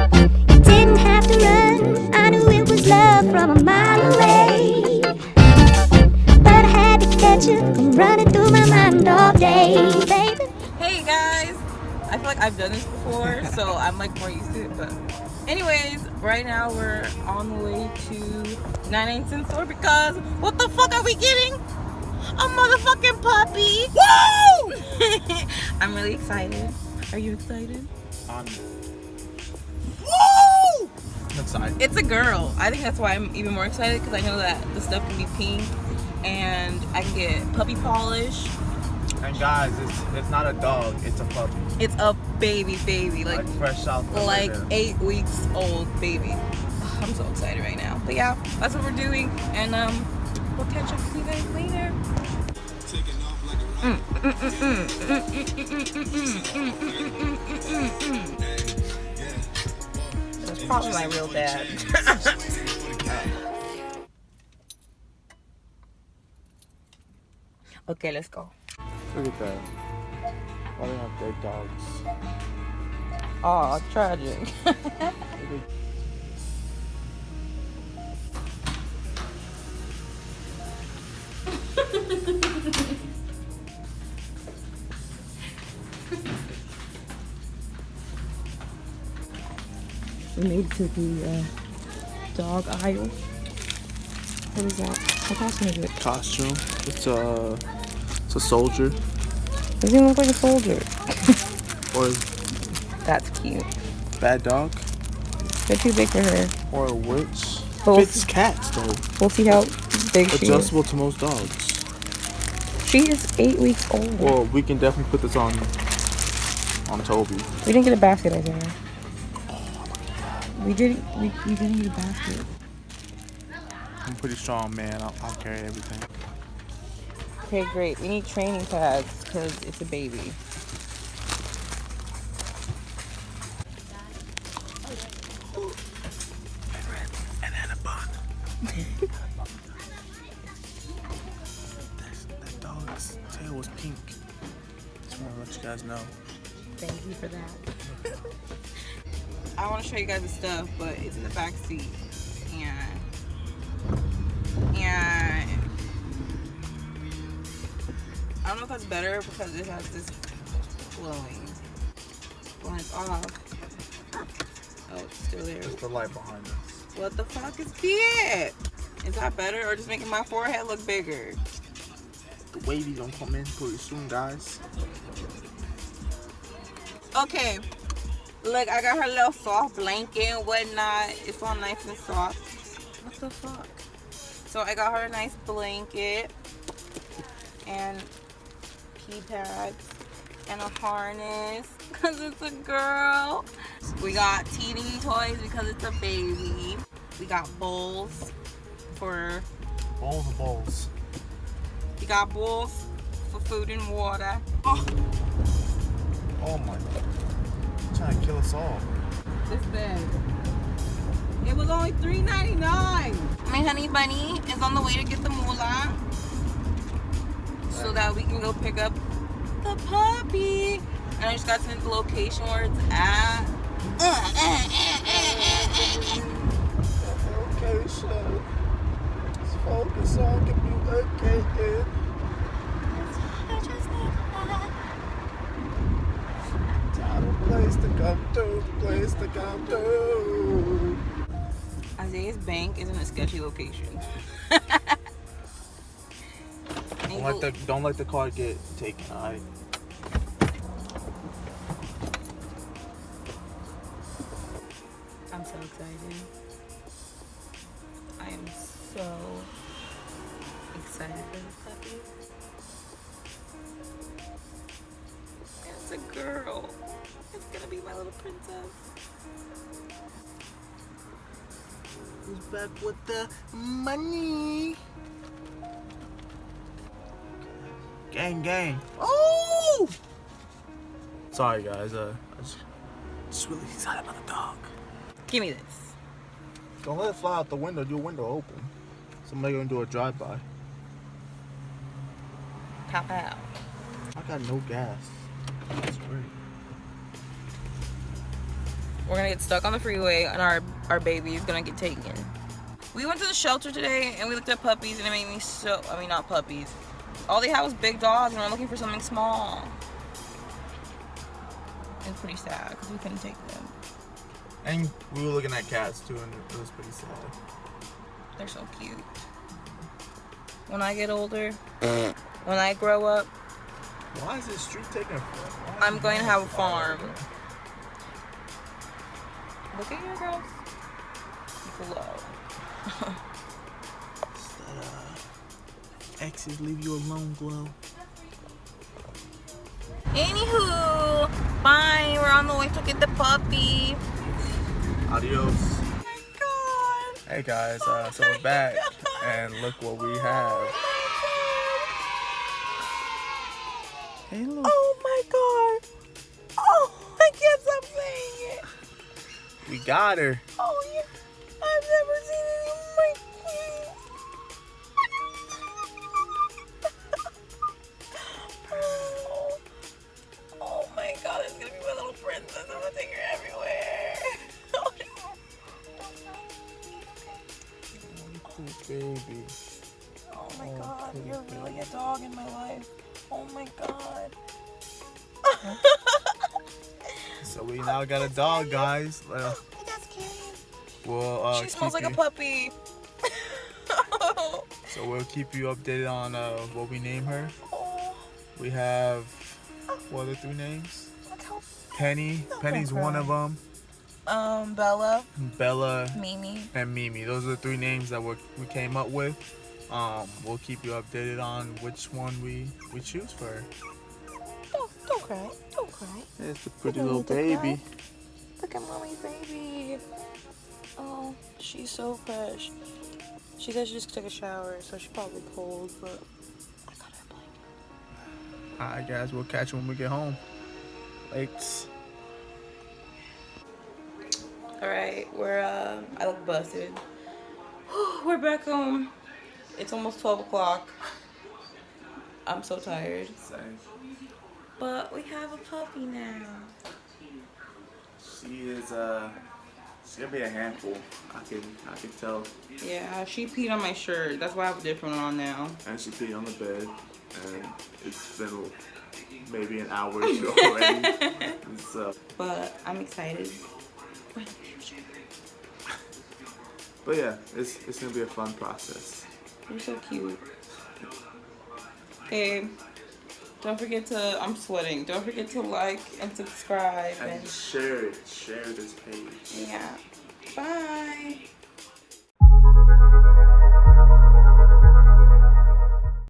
You didn't have to run, I knew it was love from a mile away. But I had to catch you from running through my mind all day, baby. Hey guys, I feel like I've done this before, so I'm like more used to it. But anyways, right now we're on the way to 99 cent store because what the fuck are we getting? A motherfucking puppy! Woo! I'm really excited. Are you excited? Woo! I'm excited. It's a girl. I think that's why I'm even more excited because I know that the stuff can be pink and I can get puppy polish. And guys, it's not a dog, it's a puppy. It's a baby, Like fresh out the like litter. 8 weeks old baby. I'm so excited right now. But yeah, that's what we're doing, and we'll catch up with you guys later. That's probably my real dad. Okay, let's go. Look at that. Why do they have dead dogs? Oh, tragic. We made it to the dog aisle. What is that? What costume is it? Costume. It's a soldier. Doesn't even look like a soldier. Or That's cute. bad dog. They're too big for her. Or a witch. But Fits cats though. we'll see how big she is. Adjustable to most dogs. She is 8 weeks old. Well, we can definitely put this on Toby. We didn't get a basket, I think. We didn't get a basket. I'm a pretty strong man. I'll carry everything. Okay, great. We need training pads because it's a baby. And then a bun. That dog's tail was pink. Just want to let you guys know. Thank you for that. I want to show you guys the stuff, but it's in the back seat. And I don't know if that's better because it has this glowing. When it's off. Oh, it's still there. There's the light behind us. What the fuck is it? Is that better or just making my forehead look bigger? The wavy gonna come in pretty soon, guys. Okay. Look, I got her little soft blanket and whatnot. It's all nice and soft. What the fuck? So I got her a nice blanket and pee pads and a harness because it's a girl. We got teeny toys because it's a baby. We got bowls for... Bowls of bowls. We got bowls for food and water. Oh my god. Trying to kill us all. This bag. It was only $3.99. My honey bunny is on the way to get the moolah so that we can go pick up the puppy. And I just got to the location where it's at. Okay, so let's focus on communicating. Place to come to. Isaiah's bank is in a sketchy location. Don't let the car get taken, alright? I'm so excited. I am so excited for this puppy. It's a girl. It's gonna be my little princess. Who's back with the money? Gang, gang. Oh! Sorry, guys. I just really excited about the dog. Give me this. Don't let it fly out the window. Your window open. Somebody gonna do a drive-by. Pow pow. I got no gas. That's great. we're gonna get stuck on the freeway and our baby is gonna get taken. We went to the shelter today and we looked at puppies and it made me so, I mean not puppies. All they had was big dogs and we're looking for something small. It's pretty sad because we couldn't take them. And we were looking at cats too, and it was pretty sad. They're so cute. When I get older, when I grow up, Why is this street taking a I'm going to have a farm. Look at your girls. Glow. Exes leave you alone, Glow. Anywho, bye. We're on the way to get the puppy. Adios. Oh my god. Hey guys, so we're back, and look what we have. Hey, look. Oh my god. Oh, I can't stop saying it. We got her. Oh, yeah. I've never seen it in my oh. Oh my god, it's gonna be my little princess. I'm gonna take her everywhere. Baby. Oh my god, you're really a dog in my life. Oh my god. So we now got a dog, guys. That's scary. We'll She smells like keep a puppy. So we'll keep you updated on what we name her. Oh, We have what are the 3 names? look how Penny. Penny's one of them. Bella, Bella Mimi. and Mimi. Those are the 3 names that we came up with. We'll keep you updated on which one we choose for her. Don't cry. Don't cry. It's a pretty You don't little need to baby. cry. Look at mommy's baby. Oh, she's so fresh. She said she just took a shower, so she's probably cold, but I got her blanket. Alright guys, we'll catch you when we get home. Thanks. Alright, we're, I look busted. We're back home. It's almost 12 o'clock. I'm so tired. But we have a puppy now. She is she's gonna be a handful. I can tell. Yeah, she peed on my shirt. That's why I have a different one on now. And she peed on the bed, and it's been maybe an hour or two already. So, But I'm excited for the future. but yeah, it's gonna be a fun process. You're so cute. Hey, don't forget to, I'm sweating. Don't forget to like and subscribe And share this page. yeah.